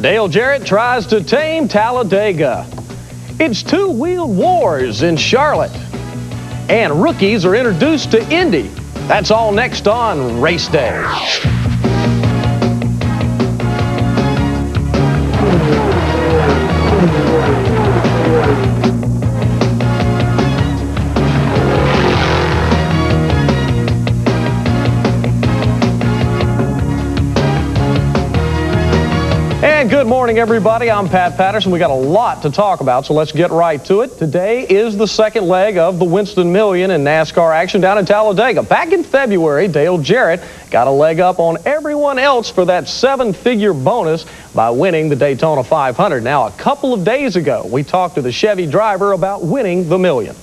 Dale Jarrett tries to tame Talladega. It's two-wheeled wars in Charlotte. And rookies are introduced to Indy. That's all next on Race Day. And good morning, everybody. I'm Pat Patterson. We got a lot to talk about, so let's get right to it. Today is the second leg of the Winston Million in NASCAR action down in Talladega. Back in February, Dale Jarrett got a leg up on everyone else for that seven-figure bonus by winning the Daytona 500. Now, a couple of days ago, we talked to the Chevy driver about winning the million.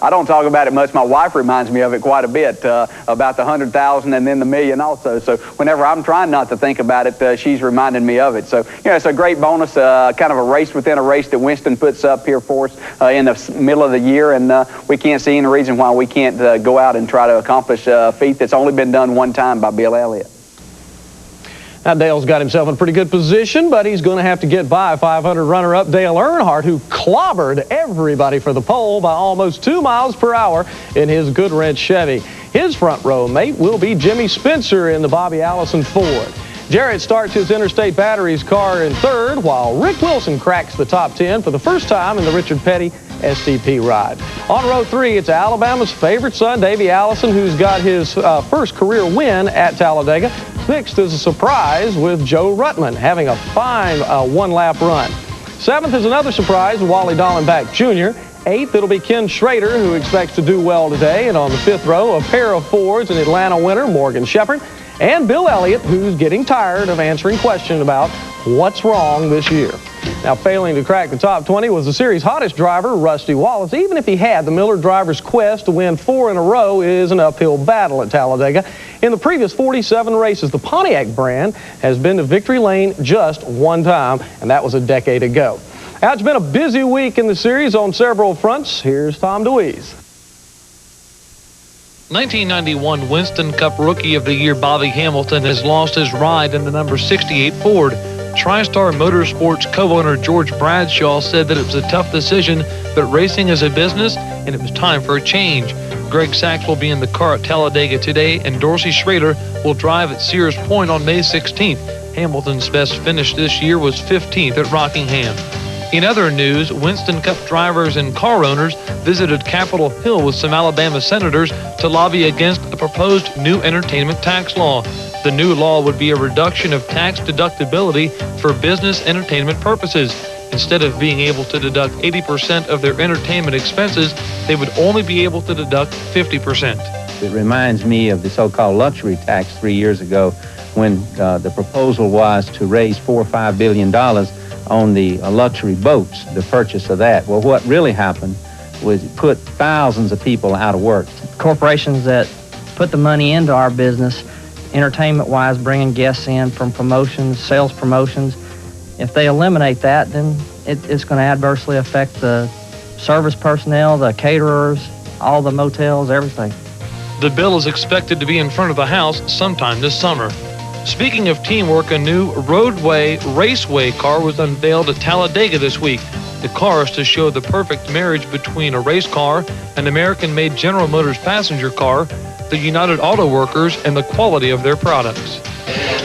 I don't talk about it much. My wife reminds me of it quite a bit, about the 100,000 and then the million also. So whenever I'm trying not to think about it, she's reminding me of it. So, it's a great bonus, kind of a race within a race that Winston puts up here for us in the middle of the year. And we can't see any reason why we can't go out and try to accomplish a feat that's only been done one time by Bill Elliott. Now, Dale's got himself in a pretty good position, but he's going to have to get by 500 runner-up Dale Earnhardt, who clobbered everybody for the pole by almost 2 miles per hour in his Goodwrench Chevy. His front row mate will be Jimmy Spencer in the Davey Allison Ford. Jarrett starts his Interstate Batteries car in third, while Rick Wilson cracks the top 10 for the first time in the Richard Petty STP ride. On row 3, it's Alabama's favorite son, Davey Allison, who's got his first career win at Talladega. Sixth is a surprise with Joe Ruttman having a fine one-lap run. Seventh is another surprise with Wally Dallenbach Jr. Eighth, it'll be Ken Schrader, who expects to do well today. And on the fifth row, a pair of Fords, an Atlanta winner, Morgan Shepherd, and Bill Elliott, who's getting tired of answering questions about what's wrong this year. Now, failing to crack the top 20 was the series' hottest driver, Rusty Wallace. Even if he had, the Miller driver's quest to win 4 in a row is an uphill battle at Talladega. In the previous 47 races, the Pontiac brand has been to victory lane just one time, and that was a decade ago. Now, it's been a busy week in the series on several fronts. Here's Tom DeWeese. 1991 Winston Cup Rookie of the Year Bobby Hamilton has lost his ride in the number 68 Ford. TriStar Motorsports co-owner George Bradshaw said that it was a tough decision, but racing is a business and it was time for a change. Greg Sachs will be in the car at Talladega today, and Dorsey Schrader will drive at Sears Point on May 16th. Hamilton's best finish this year was 15th at Rockingham. In other news, Winston Cup drivers and car owners visited Capitol Hill with some Alabama senators to lobby against a proposed new entertainment tax law. The new law would be a reduction of tax deductibility for business entertainment purposes. Instead of being able to deduct 80% of their entertainment expenses, they would only be able to deduct 50%. It reminds me of the so-called luxury tax 3 years ago when the proposal was to raise $4 or $5 billion on the luxury boats, the purchase of that. Well, what really happened was it put thousands of people out of work. Corporations that put the money into our business, entertainment-wise, bringing guests in from promotions, sales promotions, if they eliminate that, then it's going to adversely affect the service personnel, the caterers, all the motels, everything. The bill is expected to be in front of the House sometime this summer. Speaking of teamwork, a new Roadway Raceway car was unveiled at Talladega this week. The car is to show the perfect marriage between a race car, an American-made General Motors passenger car, the United Auto Workers, and the quality of their products.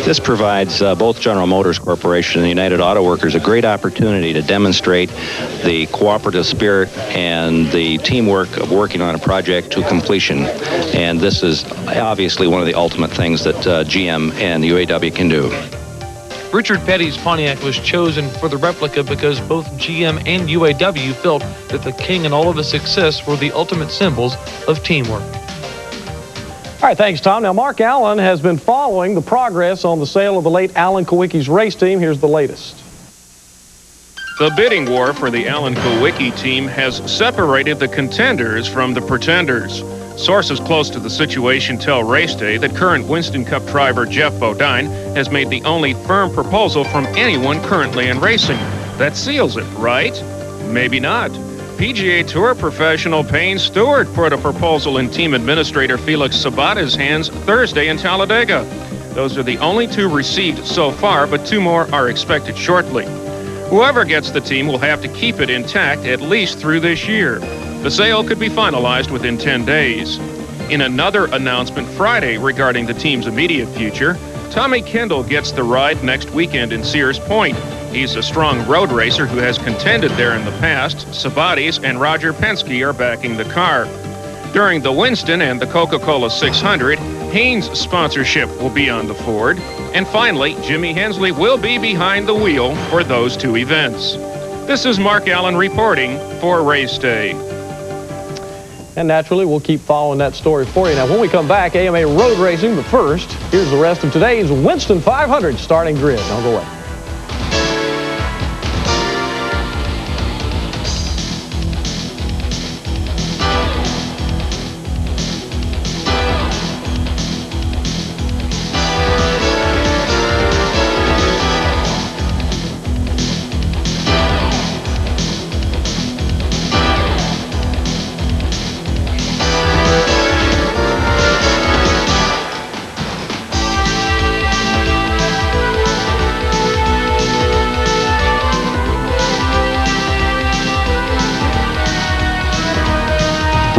This provides both General Motors Corporation and the United Auto Workers a great opportunity to demonstrate the cooperative spirit and the teamwork of working on a project to completion. And this is obviously one of the ultimate things that GM and the UAW can do. Richard Petty's Pontiac was chosen for the replica because both GM and UAW felt that the King and all of his success were the ultimate symbols of teamwork. All right, thanks, Tom. Now, Mark Allen has been following the progress on the sale of the late Alan Kulwicki's race team. Here's the latest. The bidding war for the Alan Kulwicki team has separated the contenders from the pretenders. Sources close to the situation tell Raceday that current Winston Cup driver Jeff Bodine has made the only firm proposal from anyone currently in racing. That seals it, right? Maybe not. PGA Tour professional Payne Stewart put a proposal in team administrator Felix Sabata's hands Thursday in Talladega. Those are the only 2 received so far, but 2 more are expected shortly. Whoever gets the team will have to keep it intact at least through this year. The sale could be finalized within 10 days. In another announcement Friday regarding the team's immediate future, Tommy Kendall gets the ride next weekend in Sears Point. He's a strong road racer who has contended there in the past. Sabates and Roger Penske are backing the car. During the Winston and the Coca-Cola 600, Payne's sponsorship will be on the Ford. And finally, Jimmy Hensley will be behind the wheel for those 2 events. This is Mark Allen reporting for Race Day. And naturally, we'll keep following that story for you. Now, when we come back, AMA Road Racing, but first, here's the rest of today's Winston 500 starting grid. Don't go away.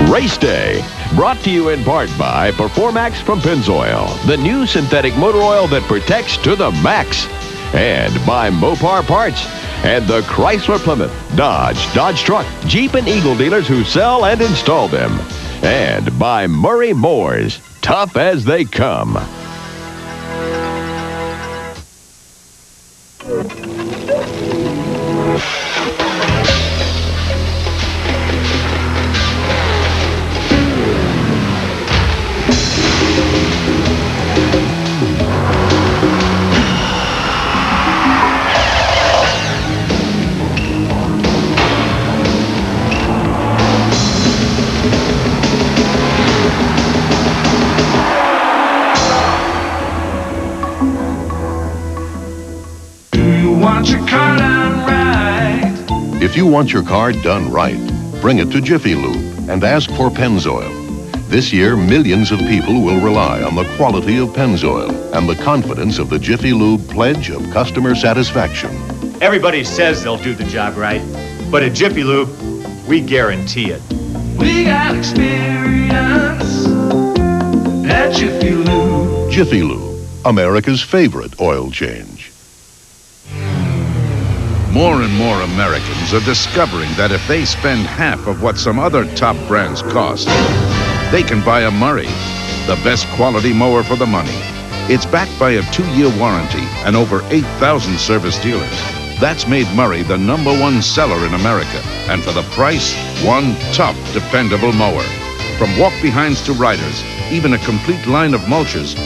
Race Day, brought to you in part by Performax from Pennzoil, the new synthetic motor oil that protects to the max. And by Mopar Parts and the Chrysler Plymouth, Dodge Truck, Jeep, and Eagle dealers who sell and install them. And by Murray Moores, tough as they come. If you want your car done right, bring it to Jiffy Lube and ask for Pennzoil. This year, millions of people will rely on the quality of Pennzoil and the confidence of the Jiffy Lube pledge of customer satisfaction. Everybody says they'll do the job right, but at Jiffy Lube, we guarantee it. We got experience at Jiffy Lube. Jiffy Lube, America's favorite oil change. More and more Americans are discovering that if they spend half of what some other top brands cost, they can buy a Murray, the best quality mower for the money. It's backed by a 2-year warranty and over 8,000 service dealers. That's made Murray the #1 seller in America. And for the price, one tough, dependable mower. From walk-behinds to riders, even a complete line of mulches,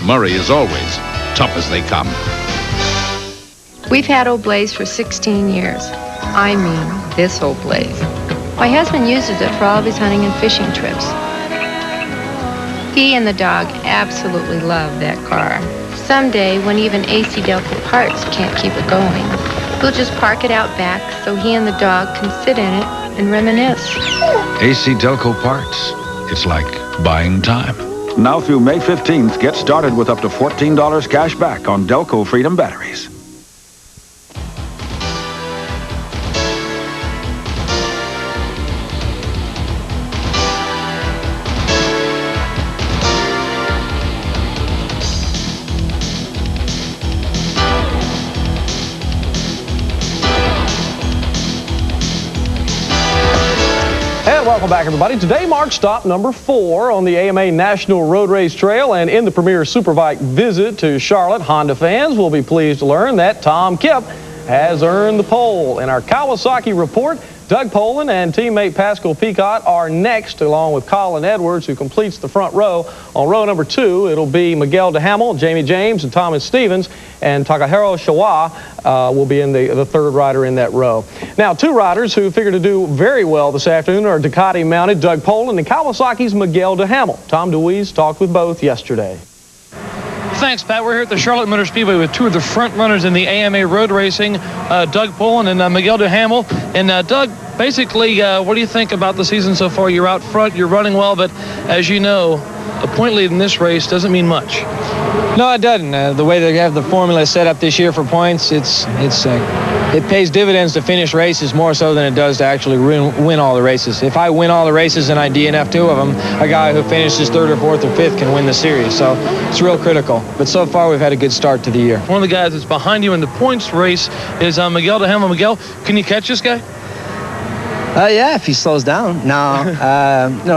Murray is always tough as they come. We've had Old Blaze for 16 years. I mean, this Old Blaze. My husband uses it for all of his hunting and fishing trips. He and the dog absolutely love that car. Someday, when even AC Delco Parts can't keep it going, we'll just park it out back so he and the dog can sit in it and reminisce. AC Delco Parts. It's like buying time. Now through May 15th, get started with up to $14 cash back on Delco Freedom batteries. Welcome back, everybody. Today marks stop number 4 on the AMA National Road Race Trail, and in the premier Superbike visit to Charlotte, Honda fans will be pleased to learn that Tom Kipp has earned the pole. In our Kawasaki report, Doug Polen and teammate Pascal Piquet are next, along with Colin Edwards, who completes the front row. On row number 2, it'll be Miguel Duhamel, Jamie James, and Thomas Stevens, and Takahiro Shiwa will be in the third rider in that row. Now, 2 riders who figure to do very well this afternoon are Ducati-mounted Doug Polen and Kawasaki's Miguel Duhamel. Tom DeWeese talked with both yesterday. Thanks, Pat. We're here at the Charlotte Motor Speedway with 2 of the front runners in the AMA Road Racing, Doug Polen and Miguel Duhamel. And Doug, basically, what do you think about the season so far? You're out front, you're running well, but as you know, a point lead in this race doesn't mean much. No, it doesn't. The way they have the formula set up this year for points, it pays dividends to finish races more so than it does to actually win all the races. If I win all the races and I DNF 2 of them, a guy who finishes 3rd or 4th or 5th can win the series. So it's real critical. But so far, we've had a good start to the year. One of the guys that's behind you in the points race is Miguel Duhamel. Miguel, can you catch this guy? Yeah, if he slows down. No,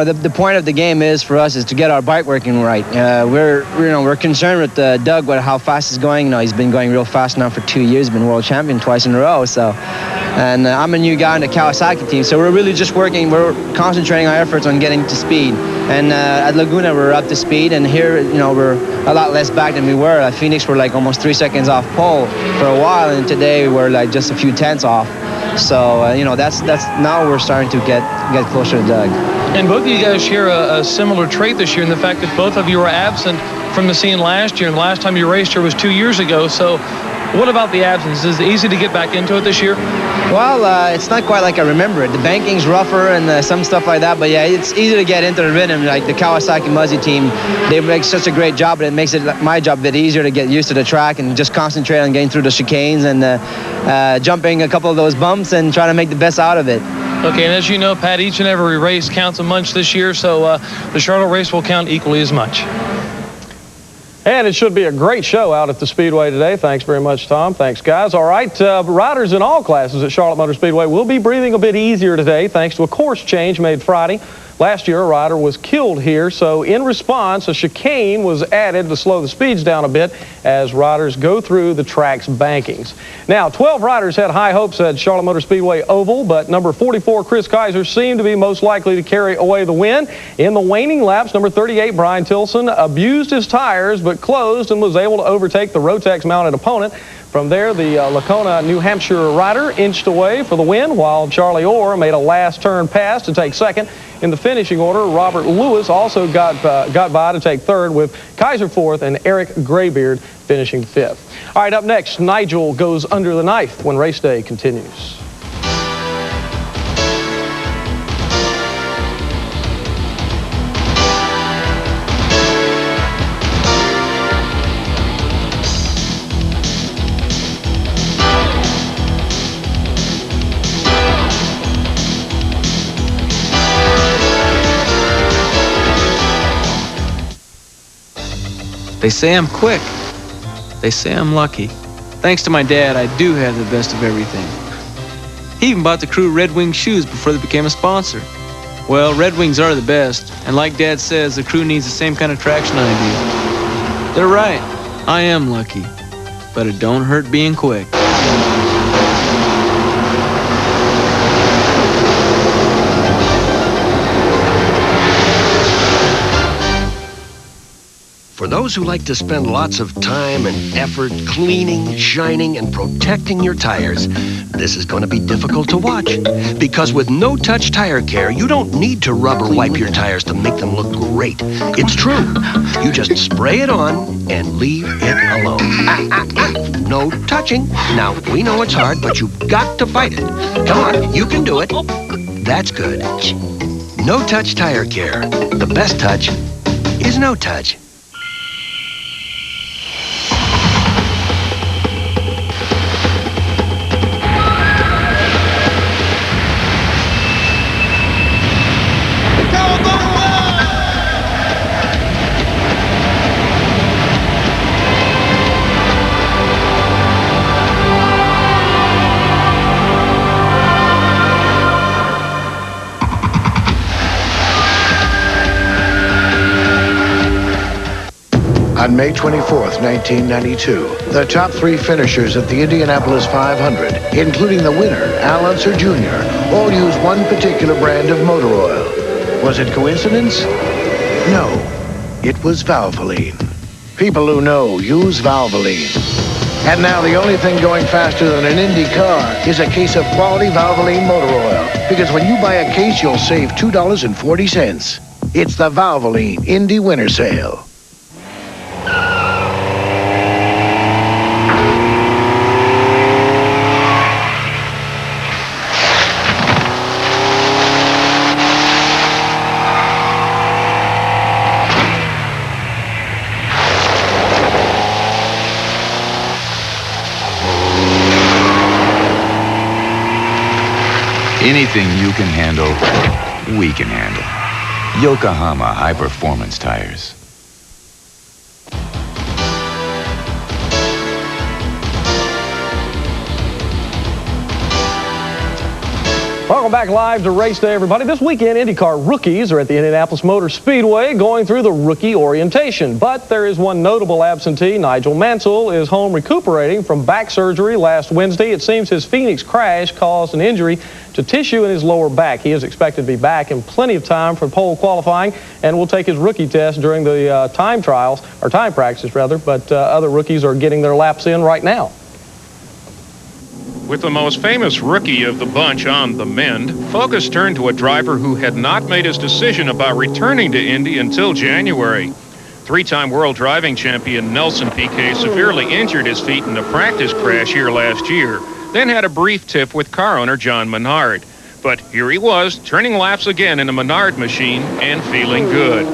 the point of the game is for us is to get our bike working right. We're concerned with Doug, how fast he's going. He's been going real fast now for 2 years. Been world champion twice in a row. So, and I'm a new guy on the Kawasaki team. So we're really just working. We're concentrating our efforts on getting to speed. And at Laguna we're up to speed, and here we're a lot less back than we were. At Phoenix we're like almost 3 seconds off pole for a while, and today we're like just a few tenths off. So that's now we're starting to get closer to Doug. And both of you guys share a similar trait this year in the fact that both of you were absent from the scene last year, and the last time you raced here was 2 years ago. So what about the absence? Is it easy to get back into it this year? Well, it's not quite like I remember it. The banking's rougher and some stuff like that, but yeah, it's easy to get into the rhythm. Like the Kawasaki Muzzy team, they make such a great job, but it makes it my job a bit easier to get used to the track and just concentrate on getting through the chicanes and jumping a couple of those bumps and trying to make the best out of it. Okay, and as you know, Pat, each and every race counts a bunch this year, so the Charlotte race will count equally as much. And it should be a great show out at the Speedway today. Thanks very much, Tom. Thanks, guys. All right, riders in all classes at Charlotte Motor Speedway will be breathing a bit easier today thanks to a course change made Friday. Last year, a rider was killed here, so in response, a chicane was added to slow the speeds down a bit as riders go through the track's bankings. Now, 12 riders had high hopes at Charlotte Motor Speedway Oval, but number 44, Chris Kaiser, seemed to be most likely to carry away the win. In the waning laps, number 38, Brian Tilson, abused his tires but closed and was able to overtake the Rotex-mounted opponent. From there, the Lacona, New Hampshire rider inched away for the win, while Charlie Orr made a last-turn pass to take second. In the finishing order, Robert Lewis also got by to take third, with Kaiser fourth and Eric Graybeard finishing fifth. All right, up next, Nigel goes under the knife when race day continues. They say I'm quick. They say I'm lucky. Thanks to my dad, I do have the best of everything. He even bought the crew Red Wing shoes before they became a sponsor. Well, Red Wings are the best, and like Dad says, the crew needs the same kind of traction I do. They're right. I am lucky, but it don't hurt being quick. For those who like to spend lots of time and effort cleaning, shining, and protecting your tires, this is going to be difficult to watch. Because with no-touch tire care, you don't need to rub or wipe your tires to make them look great. It's true. You just spray it on and leave it alone. No touching. Now, we know it's hard, but you've got to fight it. Come on, you can do it. That's good. No-touch tire care. The best touch is no touch. On May 24th, 1992, the top three finishers at the Indianapolis 500, including the winner, Al Unser Jr., all used one particular brand of motor oil. Was it coincidence? No, it was Valvoline. People who know use Valvoline. And now the only thing going faster than an Indy car is a case of quality Valvoline motor oil. Because when you buy a case, you'll save $2.40. It's the Valvoline Indy Winter Sale. Anything you can handle, we can handle. Yokohama High Performance Tires. Welcome back live to Race Day, everybody. This weekend, IndyCar rookies are at the Indianapolis Motor Speedway going through the rookie orientation. But there is one notable absentee. Nigel Mansell is home recuperating from back surgery last Wednesday. It seems his Phoenix crash caused an injury to tissue in his lower back. He is expected to be back in plenty of time for pole qualifying and will take his rookie test during the time practice, but other rookies are getting their laps in right now. With the most famous rookie of the bunch on the mend, focus turned to a driver who had not made his decision about returning to Indy until January. Three-time world driving champion Nelson Piquet severely injured his feet in a practice crash here last year, then had a brief tiff with car owner John Menard. But here he was, turning laps again in a Menard machine and feeling good.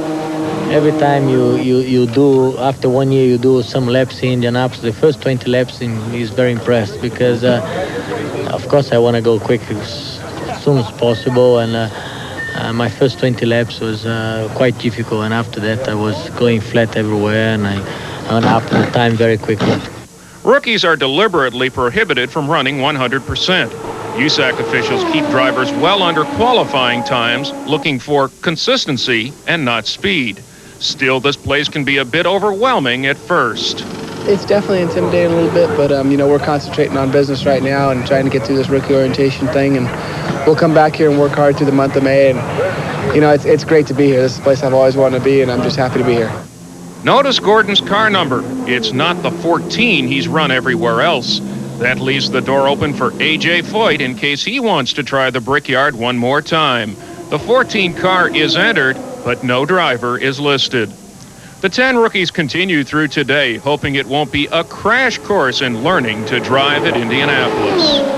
Every time you do, after 1 year, you do some laps in Indianapolis, the first 20 laps is very impressed because, of course, I want to go quick as soon as possible. And my first 20 laps was quite difficult. And after that, I was going flat everywhere, and I went up the time very quickly. Rookies are deliberately prohibited from running 100%. USAC officials keep drivers well under qualifying times, looking for consistency and not speed. Still, this place can be a bit overwhelming at first. It's definitely intimidating a little bit, but we're concentrating on business right now and trying to get through this rookie orientation thing, and we'll come back here and work hard through the month of May. And it's great to be here. This is a place I've always wanted to be, and I'm just happy to be here. Notice Gordon's car number. It's not the 14 he's run everywhere else. That leaves the door open for A.J. Foyt in case he wants to try the Brickyard one more time. The 14 car is entered, but no driver is listed. The 10 rookies continue through today, hoping it won't be a crash course in learning to drive at Indianapolis.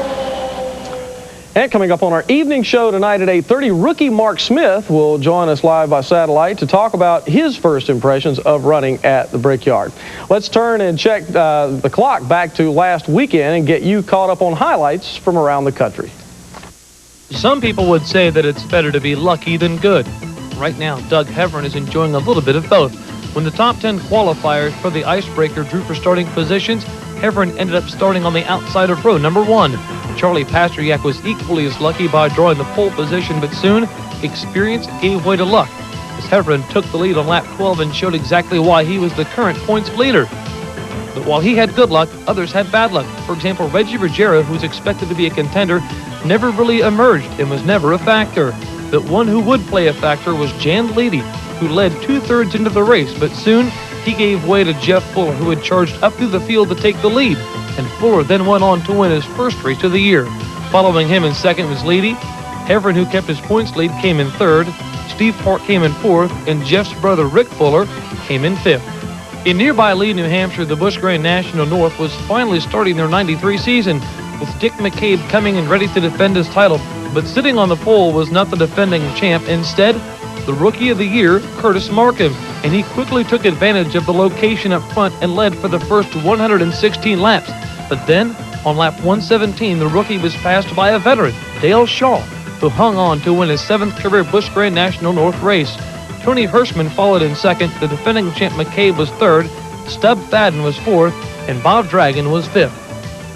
And coming up on our evening show tonight at 8:30, rookie Mark Smith will join us live by satellite to talk about his first impressions of running at the Brickyard. Let's turn and check the clock back to last weekend and get you caught up on highlights from around the country. Some people would say that it's better to be lucky than good. Right now, Doug Heverin is enjoying a little bit of both. When the top 10 qualifiers for the Icebreaker drew for starting positions, Heverin ended up starting on the outside of row number 1. Charlie Pasteryak was equally as lucky by drawing the pole position, but soon experience gave way to luck as Heverin took the lead on lap 12 and showed exactly why he was the current points leader. But while he had good luck, others had bad luck. For example, Reggie Ruggiero, who's expected to be a contender, never really emerged and was never a factor. But one who would play a factor was Jan Leedy, who led 2/3 into the race, but soon he gave way to Jeff Fuller, who had charged up through the field to take the lead, and Fuller then went on to win his first race of the year. Following him in second was Leedy. Heverin, who kept his points lead, came in third. Steve Park came in fourth, and Jeff's brother Rick Fuller came in fifth. In nearby Lee, New Hampshire, the Busch Grand National North was finally starting their '93 season, with Dick McCabe coming in ready to defend his title. But sitting on the pole was not the defending champ. Instead, the Rookie of the Year, Curtis Markham, and he quickly took advantage of the location up front and led for the first 116 laps. But then, on lap 117, the rookie was passed by a veteran, Dale Shaw, who hung on to win his 7th career Busch Grand National North race. Tony Hirschman followed in second, the defending champ McCabe was third, Stub Fadden was fourth, and Bob Dragon was fifth.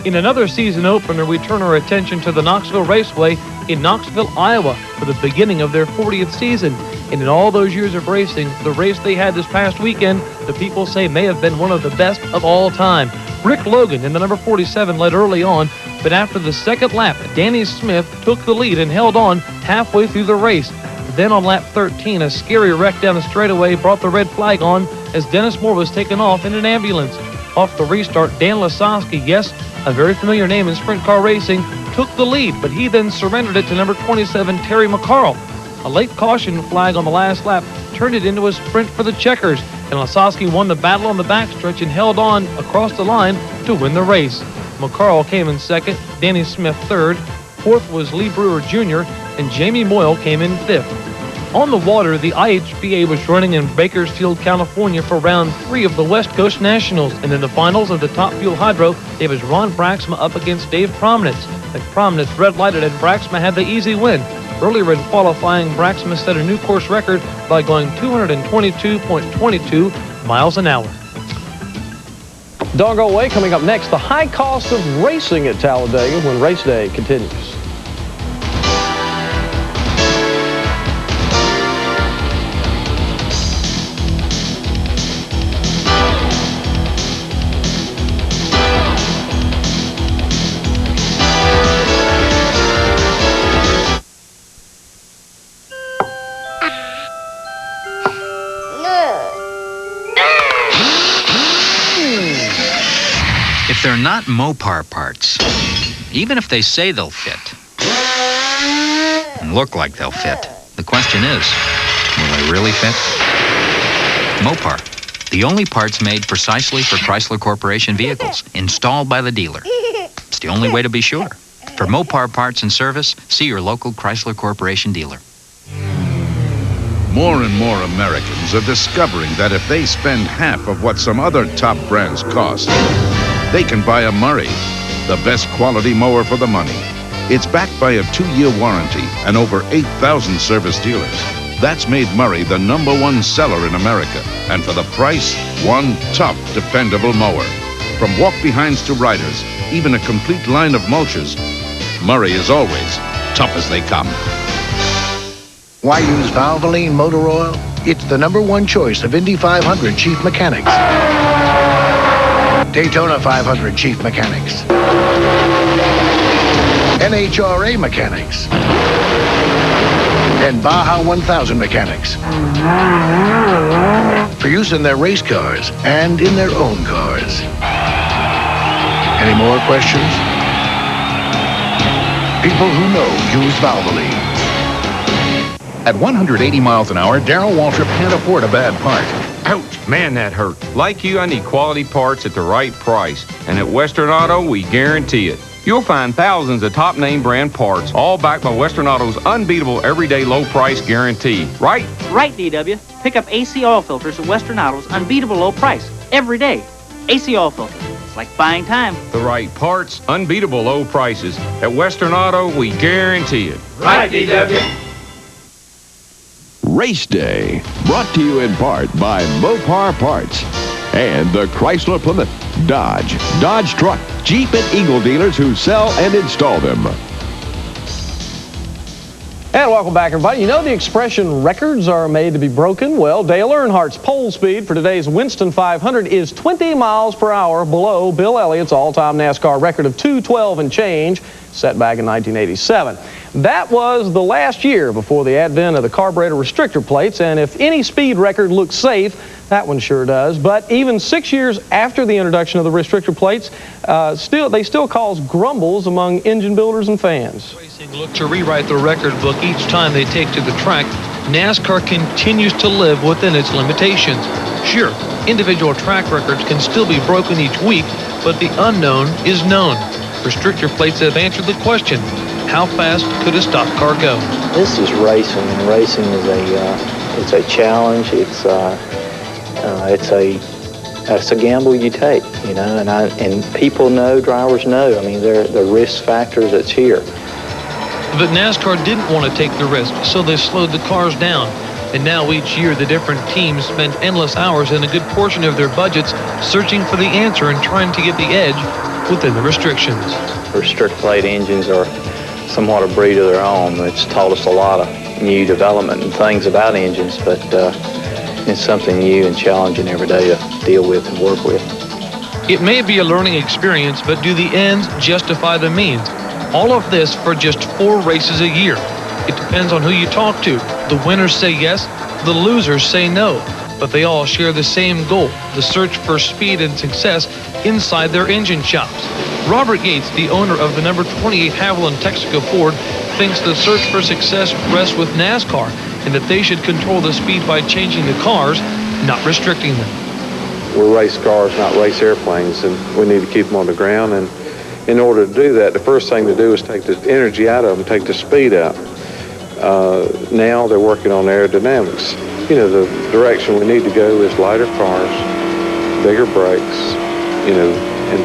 In another season opener, we turn our attention to the Knoxville Raceway in Knoxville, Iowa, for the beginning of their 40th season. And in all those years of racing, the race they had this past weekend, the people say may have been one of the best of all time. Rick Logan in the number 47 led early on, but after the second lap, Danny Smith took the lead and held on halfway through the race. Then on lap 13, a scary wreck down the straightaway brought the red flag on as Dennis Moore was taken off in an ambulance. Off the restart, Dan Lasowski, yes, a very familiar name in sprint car racing, took the lead, but he then surrendered it to number 27, Terry McCarl. A late caution flag on the last lap turned it into a sprint for the checkers, and Lasowski won the battle on the backstretch and held on across the line to win the race. McCarl came in second, Danny Smith third, fourth was Lee Brewer Jr., and Jamie Moyle came in fifth. On the water, the IHBA was running in Bakersfield, California for round 3 of the West Coast Nationals, and in the finals of the Top Fuel Hydro, it was Ron Braxma up against Dave Prominence. At Prominence, red lighted, and Braxma had the easy win. Earlier in qualifying, Braxma set a new course record by going 222.22 miles an hour. Doggo Way coming up next, the high cost of racing at Talladega when race day continues. If they're not Mopar parts, even if they say they'll fit and look like they'll fit, the question is, will they really fit? Mopar, the only parts made precisely for Chrysler Corporation vehicles, installed by the dealer. It's the only way to be sure. For Mopar parts and service, see your local Chrysler Corporation dealer. More and more Americans are discovering that if they spend half of what some other top brands cost, they can buy a Murray, the best quality mower for the money. It's backed by a 2-year warranty and over 8,000 service dealers. That's made Murray the #1 seller in America. And for the price, one tough, dependable mower. From walk-behinds to riders, even a complete line of mulches, Murray is always tough as they come. Why use Valvoline motor oil? It's the #1 choice of Indy 500 chief mechanics, Daytona 500 chief mechanics, NHRA mechanics, and Baja 1000 mechanics. For use in their race cars and in their own cars. Any more questions? People who know use Valvoline. At 180 miles an hour, Darrell Waltrip can't afford a bad part. Ouch, man, that hurt. Like you, I need quality parts at the right price. And at Western Auto, we guarantee it. You'll find thousands of top name brand parts, all backed by Western Auto's unbeatable everyday low price guarantee. Right? Right, DW. Pick up AC oil filters at Western Auto's unbeatable low price every day. AC oil filter. It's like buying time. The right parts, unbeatable low prices. At Western Auto, we guarantee it. Right, DW. Race Day, brought to you in part by Mopar Parts and the Chrysler Plymouth, Dodge, Dodge Truck, Jeep, and Eagle dealers who sell and install them. And welcome back, everybody. You know the expression, records are made to be broken? Well, Dale Earnhardt's pole speed for today's Winston 500 is 20 miles per hour below Bill Elliott's all-time NASCAR record of 2:12 and change, set back in 1987. That was the last year before the advent of the carburetor restrictor plates, and if any speed record looks safe, that one sure does. But even 6 years after the introduction of the restrictor plates, they still cause grumbles among engine builders and fans. Racing look to rewrite the record book each time they take to the track. NASCAR continues to live within its limitations. Sure, individual track records can still be broken each week, but the unknown is known. Restrictor plates have answered the question, how fast could a stock car go? This is racing, and racing is it's a challenge. It's a gamble you take, you know, and people know, drivers know. I mean, the risk factor that's here. But NASCAR didn't want to take the risk, so they slowed the cars down. And now each year the different teams spend endless hours and a good portion of their budgets searching for the answer and trying to get the edge within the restrictions. Restrictor plate engines are somewhat a breed of their own. It's taught us a lot of new development and things about engines, but it's something new and challenging every day to deal with and work with. It may be a learning experience, but do the ends justify the means? All of this for just 4 races a year. It depends on who you talk to. The winners say yes, the losers say no. But they all share the same goal, the search for speed and success inside their engine shops. Robert Yates, the owner of the number 28 Haviland Texaco Ford, thinks the search for success rests with NASCAR and that they should control the speed by changing the cars, not restricting them. We're race cars, not race airplanes, and we need to keep them on the ground. And in order to do that, the first thing to do is take the energy out of them, take the speed out. Now they're working on aerodynamics. You know, the direction we need to go is lighter cars, bigger brakes, you know, and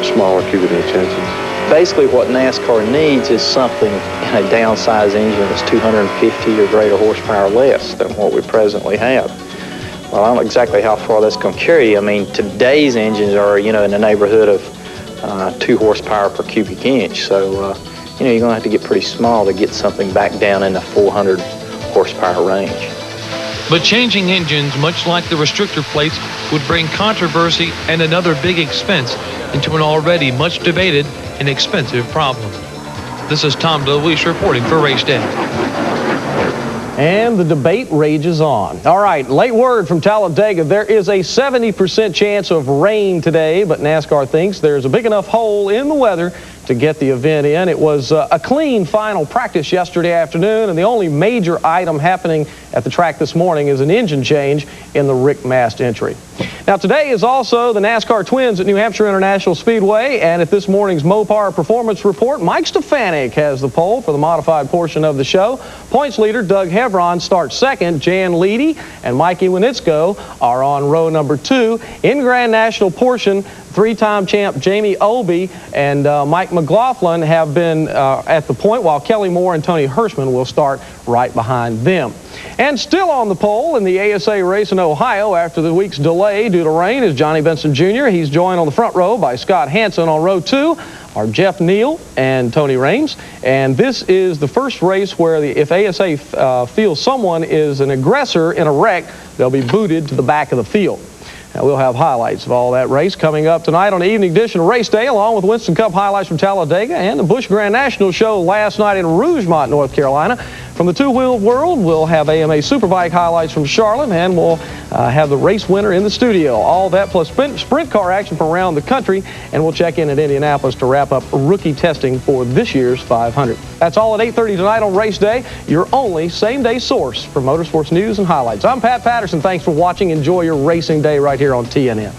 smaller cubic inch engines. basically what NASCAR needs is something in a downsized engine that's 250 or greater horsepower less than what we presently have. Well, I don't know exactly how far that's going to carry you. I mean, today's engines are, in the neighborhood of 2 horsepower per cubic inch. So, you're going to have to get pretty small to get something back down in the 400 horsepower range. But changing engines, much like the restrictor plates, would bring controversy and another big expense into an already much debated and expensive problem. This is Tom DeLuise reporting for Race Day. And the debate rages on. All right, late word from Talladega. There is a 70% chance of rain today, but NASCAR thinks there's a big enough hole in the weather to get the event in. It was a clean final practice yesterday afternoon, and the only major item happening at the track this morning is an engine change in the Rick Mast entry. Now, today is also the NASCAR Twins at New Hampshire International Speedway, and at this morning's Mopar Performance Report, Mike Stefanik has the pole for the modified portion of the show. Points leader Doug Hevron starts second. Jan Leedy and Mikey Winitsko are on row number 2. In Grand National portion, 3-time champ Jamie Olby and Mike McLaughlin have been at the point, while Kelly Moore and Tony Hirschman will start right behind them. And still on the pole in the ASA race in Ohio after the week's delay due to rain is Johnny Benson Jr. He's joined on the front row by Scott Hansen. On row 2 are Jeff Neal and Tony Raines. And this is the first race where if ASA feels someone is an aggressor in a wreck, they'll be booted to the back of the field. Now, we'll have highlights of all that race coming up tonight on the evening edition of Race Day, along with Winston Cup highlights from Talladega and the Busch Grand National show last night in Rougemont, North Carolina. From the two-wheel world, we'll have AMA Superbike highlights from Charlotte, and we'll have the race winner in the studio. All that plus sprint car action from around the country, and we'll check in at Indianapolis to wrap up rookie testing for this year's 500. That's all at 8:30 tonight on Race Day, your only same-day source for motorsports news and highlights. I'm Pat Patterson. Thanks for watching. Enjoy your racing day right here on TNN.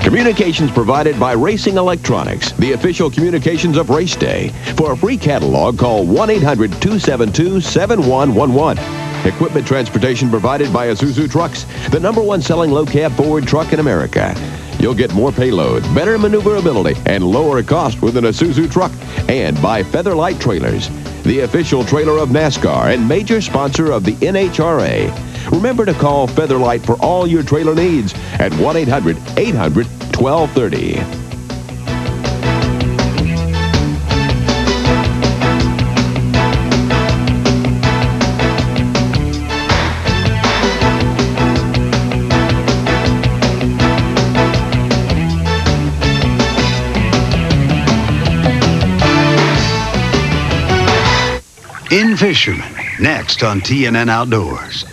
Communications provided by Racing Electronics, the official communications of Race Day. For a free catalog, call 1-800-272-7111. Equipment transportation provided by Isuzu Trucks, the #1 selling low-cab forward truck in America. You'll get more payload, better maneuverability, and lower cost with an Isuzu truck. And by Featherlight Trailers, the official trailer of NASCAR and major sponsor of the NHRA. Remember to call Featherlight for all your trailer needs at 1-800-800-1230. In Fisherman, next on TNN Outdoors.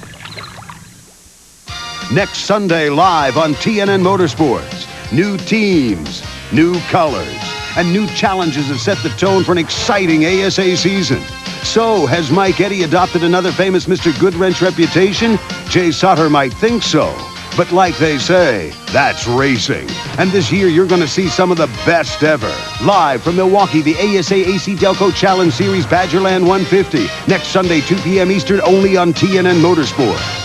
Next Sunday live on TNN Motorsports. New teams, new colors, and new challenges that set the tone for an exciting ASA season. So, has Mike Eddy adopted another famous Mr. Goodwrench reputation? Jay Sutter might think so. But like they say, that's racing. And this year, you're going to see some of the best ever. Live from Milwaukee, the ASA AC Delco Challenge Series Badgerland 150. Next Sunday, 2 p.m. Eastern, only on TNN Motorsports.